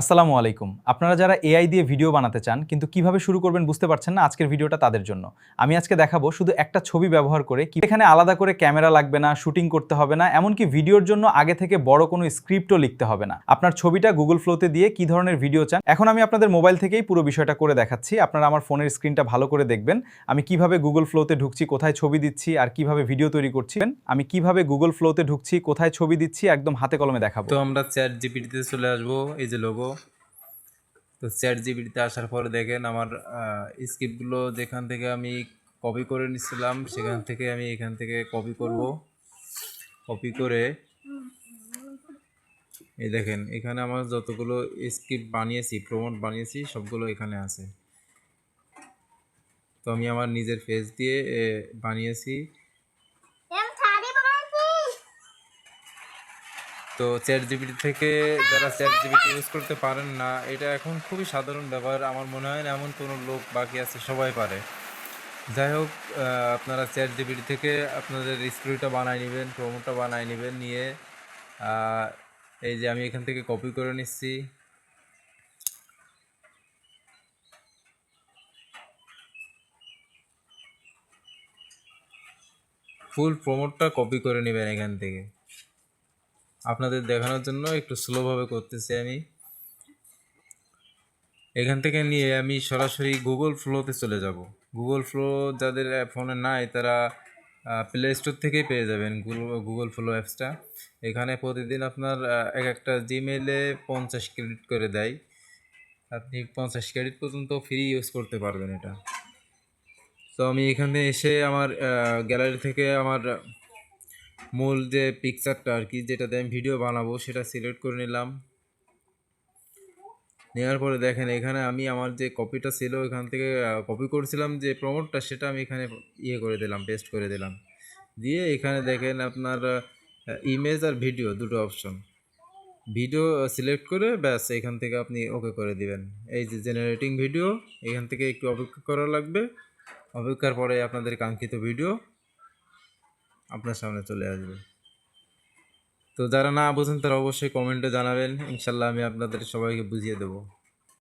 আসসালামু আলাইকুম। আপনারা যারা এআই দিয়ে ভিডিও বানাতে চান কিন্তু কিভাবে শুরু করবেন বুঝতে পারছেন না, আজকের ভিডিওটা তাদের জন্য। আমি আজকে দেখাবো শুধু একটা ছবি ব্যবহার করে এখানে আলাদা করে ক্যামেরা লাগবে না, শুটিং করতে হবে না, এমনকি ভিডিওর জন্য আগে থেকে বড় কোনো স্ক্রিপ্টও লিখতে হবে না। আপনার ছবিটা গুগল ফ্লোতে দিয়ে কি ধরনের ভিডিও চান, এখন আমি আপনাদের মোবাইল থেকেই পুরো বিষয়টা করে দেখাচ্ছি। আপনারা আমার ফোনের স্ক্রিনটা ভালো করে দেখবেন। আমি কিভাবে গুগল ফ্লোতে ঢুকছি, কোথায় ছবি দিচ্ছি আর কিভাবে ভিডিও তৈরি করছি। আমি কিভাবে গুগল ফ্লোতে ঢুকছি, কোথায় ছবি দিচ্ছি একদম হাতে কলমে দেখাবো। তো আমরা চ্যাট জিপিটিতে চলে আসবো, এই যে লোগো। তো চ্যাট জিপিটিতে আসার পরে দেখেন আমার স্ক্রিপ্টগুলো যেখান থেকে আমি কপি করে নিচ্ছিলাম সেখান থেকে আমি এখান থেকে কপি করব। কপি করে এই দেখেন এখানে আমার যতগুলো স্ক্রিপ্ট বানিয়েছি, প্রমোট বানিয়েছি, সবগুলো এখানে আছে। তো আমি আমার নিজের ফেস দিয়ে বানিয়েছি। তো চ্যাট জিপিটি থেকে যারা চ্যাট জিপিটি ইউজ করতে পারেন না, এটা এখন খুবই সাধারণ ব্যাপার। আমার মনে হয় না এমন কোনো লোক বাকি আছে, সবাই পারে। যাই হোক, আপনারা চ্যাট জিপিটি থেকে আপনাদের স্টোরিটা বানায় নেবেন, প্রোমোটা বানায় নেবেন, নিয়ে এই যে আমি এখান থেকে কপি করে নিচ্ছি। ফুল প্রোমোটটা কপি করে নেবেন এখান থেকে। আপনাদের দেখানোর জন্য একটু স্লোভাবে করতেছি আমি। এখান থেকে নিয়ে আমি সরাসরি গুগল ফ্লোতে চলে যাব। গুগল ফ্লো যাদের ফোনে নাই তারা প্লে স্টোর থেকেই পেয়ে যাবেন গুগল ফ্লো অ্যাপসটা। এখানে প্রতিদিন আপনার একটা জিমেইলে 50 ক্রেডিট করে দেয়। আপনি 50 ক্রেডিট পর্যন্ত ফ্রি ইউজ করতে পারবেন এটা। তো আমি এখানে এসে আমার গ্যালারি থেকে আমার মূল যে পিকচারটা আর কি, যেটাতে আমি ভিডিও বানাবো, সেটা সিলেক্ট করে নিলাম। নেওয়ার পরে দেখেন এখানে আমি আমার যে কপিটা ছিল এখান থেকে কপি করেছিলাম যে প্রমোটটা, সেটা আমি এখানে করে দিলাম, পেস্ট করে দিলাম। দিয়ে এখানে দেখেন আপনার ইমেজ আর ভিডিও দুটো অপশন। ভিডিও সিলেক্ট করে ব্যাস এখান থেকে আপনি ওকে করে দিবেন। এই যে জেনারেটিং ভিডিও, এখান থেকে একটু অপেক্ষা করা লাগবে। অপেক্ষার পরে আপনাদের কাঙ্ক্ষিত ভিডিও আপনার সামনে চলে আসবে। তো যারা না বোঝেন তারা অবশ্যই কমেন্টে জানাবেন, ইনশাল্লাহ আমি আপনাদের সবাইকে বুঝিয়ে দেবো।